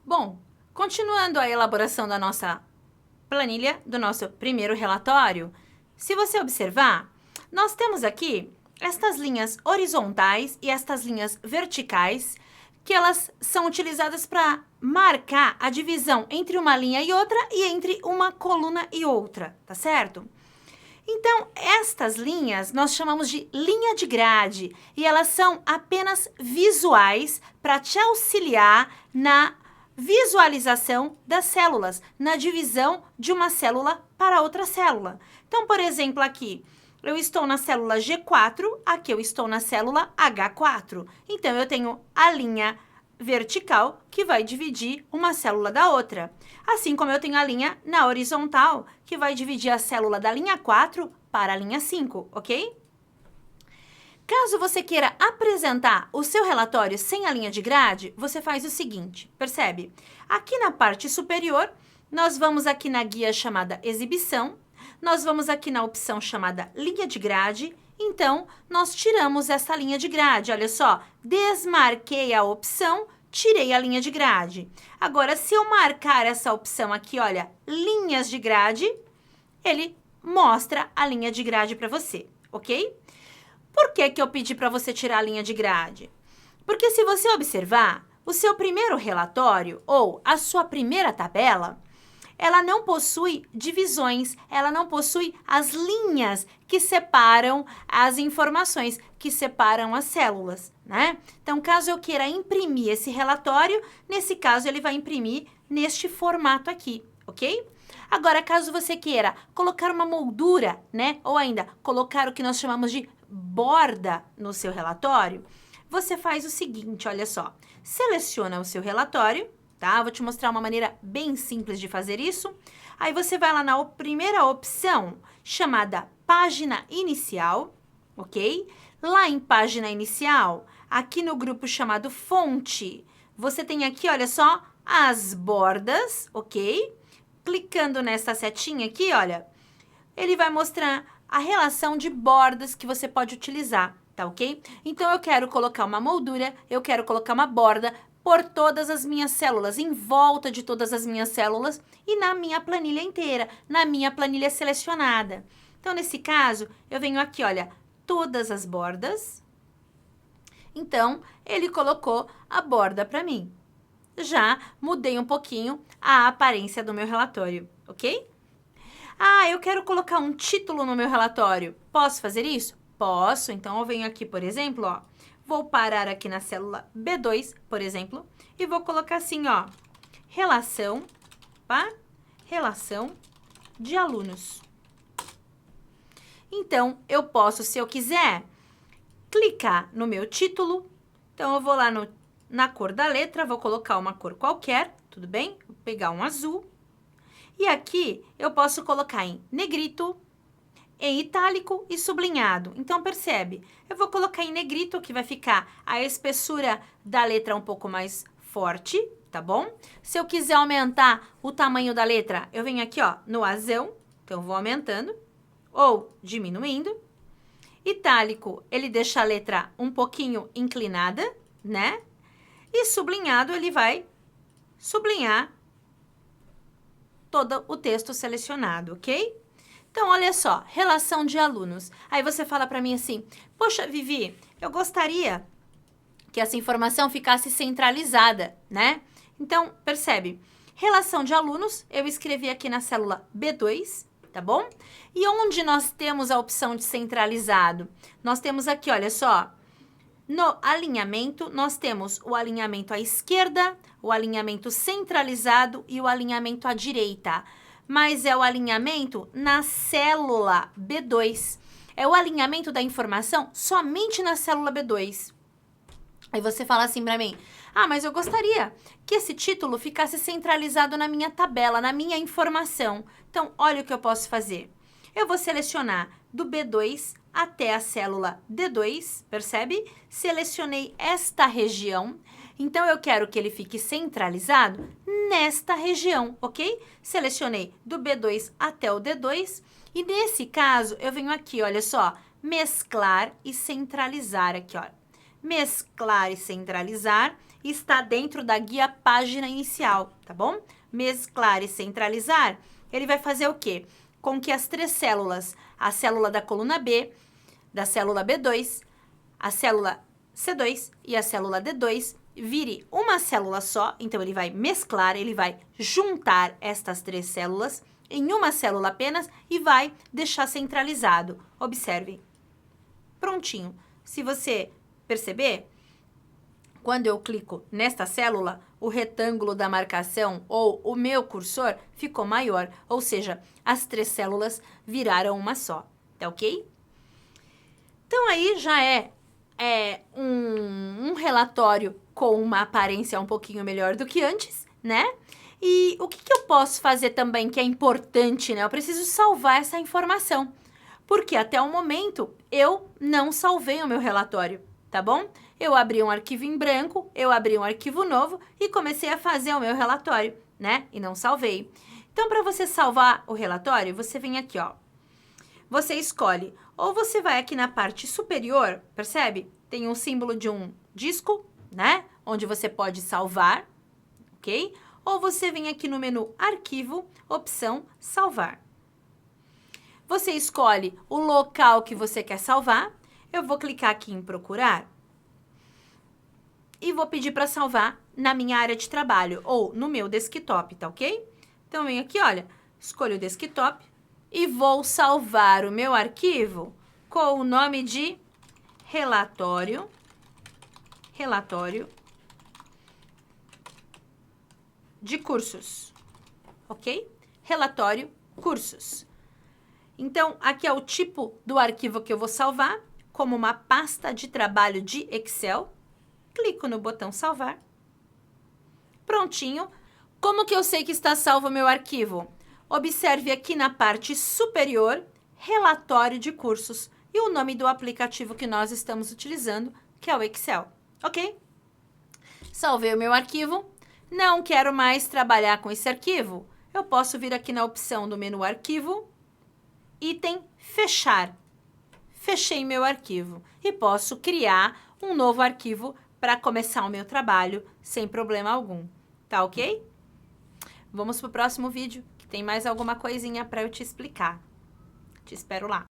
Bom, continuando a elaboração da nossa planilha, do nosso primeiro relatório, se você observar, nós temos aqui estas linhas horizontais e estas linhas verticais, que elas são utilizadas para marcar a divisão entre uma linha e outra e entre uma coluna e outra, tá certo? Então, estas linhas nós chamamos de linha de grade e elas são apenas visuais para te auxiliar na visualização das células, na divisão de uma célula para outra célula. Então, por exemplo, aqui, eu estou na célula G4, aqui eu estou na célula H4. Então, eu tenho a linha vertical que vai dividir uma célula da outra. Assim como eu tenho a linha na horizontal, que vai dividir a célula da linha 4 para a linha 5, ok? Caso você queira apresentar o seu relatório sem a linha de grade, você faz o seguinte, percebe? Aqui na parte superior, nós vamos aqui na guia chamada exibição, nós vamos aqui na opção chamada linha de grade, então nós tiramos essa linha de grade, olha só, desmarquei a opção, tirei a linha de grade. Agora, se eu marcar essa opção aqui, olha, linhas de grade, ele mostra a linha de grade para você, ok? Por que que eu pedi para você tirar a linha de grade? Porque se você observar, o seu primeiro relatório ou a sua primeira tabela, ela não possui divisões, ela não possui as linhas que separam as informações, que separam as células, né? Então, caso eu queira imprimir esse relatório, nesse caso ele vai imprimir neste formato aqui, ok? Agora, caso você queira colocar uma moldura, né? Ou ainda colocar o que nós chamamos de borda no seu relatório, você faz o seguinte, olha só. Seleciona o seu relatório, tá? Vou te mostrar uma maneira bem simples de fazer isso. Aí você vai lá na primeira opção, chamada página inicial, ok? Lá em página inicial, aqui no grupo chamado fonte, você tem aqui, olha só, as bordas, ok? Clicando nessa setinha aqui, olha, ele vai mostrar a relação de bordas que você pode utilizar, tá ok? Então, eu quero colocar uma moldura, eu quero colocar uma borda por todas as minhas células, em volta de todas as minhas células e na minha planilha inteira, na minha planilha selecionada. Então, nesse caso, eu venho aqui, olha, todas as bordas. Então, ele colocou a borda para mim. Já mudei um pouquinho a aparência do meu relatório, ok? Ah, eu quero colocar um título no meu relatório. Posso fazer isso? Posso. Então, eu venho aqui, por exemplo, ó, vou parar aqui na célula B2, por exemplo, e vou colocar assim, ó, relação de alunos. Então, eu posso, se eu quiser, clicar no meu título. Então, eu vou lá na cor da letra, vou colocar uma cor qualquer, tudo bem? Vou pegar um azul. E aqui eu posso colocar em negrito, em itálico e sublinhado. Então, percebe? Eu vou colocar em negrito, que vai ficar a espessura da letra um pouco mais forte, tá bom? Se eu quiser aumentar o tamanho da letra, eu venho aqui, ó, no azão. Então, eu vou aumentando ou diminuindo. Itálico, ele deixa a letra um pouquinho inclinada, né? E sublinhado, ele vai sublinhar todo o texto selecionado, ok? Então, olha só, relação de alunos. Aí você fala para mim assim, poxa, Vivi, eu gostaria que essa informação ficasse centralizada, né? Então, percebe, relação de alunos, eu escrevi aqui na célula B2, tá bom? E onde nós temos a opção de centralizado? Nós temos aqui, olha só, no alinhamento, nós temos o alinhamento à esquerda, o alinhamento centralizado e o alinhamento à direita. Mas é o alinhamento na célula B2. É o alinhamento da informação somente na célula B2. Aí você fala assim para mim, ah, mas eu gostaria que esse título ficasse centralizado na minha tabela, na minha informação. Então, olha o que eu posso fazer. Eu vou selecionar do B2 até a célula D2, percebe? Selecionei esta região, então eu quero que ele fique centralizado nesta região, ok? Selecionei do B2 até o D2 e nesse caso eu venho aqui, olha só, mesclar e centralizar aqui, ó. Mesclar e centralizar está dentro da guia página inicial, tá bom? Mesclar e centralizar, ele vai fazer o quê? Com que as 3 células, a célula da coluna B, da célula B2, a célula C2 e a célula D2 vire uma célula só, então ele vai mesclar, ele vai juntar estas 3 células em uma célula apenas e vai deixar centralizado. Observe. Prontinho. Se você perceber, quando eu clico nesta célula, o retângulo da marcação ou o meu cursor ficou maior, ou seja, as 3 células viraram uma só, tá ok? Então aí já é um relatório com uma aparência um pouquinho melhor do que antes, né? E o que eu posso fazer também que é importante, né? Eu preciso salvar essa informação, porque até o momento eu não salvei o meu relatório, tá bom? Eu abri um arquivo em branco, eu abri um arquivo novo e comecei a fazer o meu relatório, né? E não salvei. Então, para você salvar o relatório, você vem aqui, ó. Você escolhe, ou você vai aqui na parte superior, percebe? Tem um símbolo de um disco, né? Onde você pode salvar, ok? Ou você vem aqui no menu Arquivo, opção Salvar. Você escolhe o local que você quer salvar. Eu vou clicar aqui em Procurar e vou pedir para salvar na minha área de trabalho ou no meu desktop, tá ok? Então, venho aqui, olha, escolho o desktop e vou salvar o meu arquivo com o nome de relatório de cursos, ok? Relatório cursos. Então, aqui é o tipo do arquivo que eu vou salvar, como uma pasta de trabalho de Excel. Clico no botão salvar. Prontinho. Como que eu sei que está salvo o meu arquivo? Observe aqui na parte superior, relatório de cursos e o nome do aplicativo que nós estamos utilizando, que é o Excel, ok? Salvei o meu arquivo. Não quero mais trabalhar com esse arquivo. Eu posso vir aqui na opção do menu Arquivo, item Fechar. Fechei meu arquivo e posso criar um novo arquivo para começar o meu trabalho sem problema algum. Tá ok? Vamos para o próximo vídeo, que tem mais alguma coisinha para eu te explicar. Te espero lá.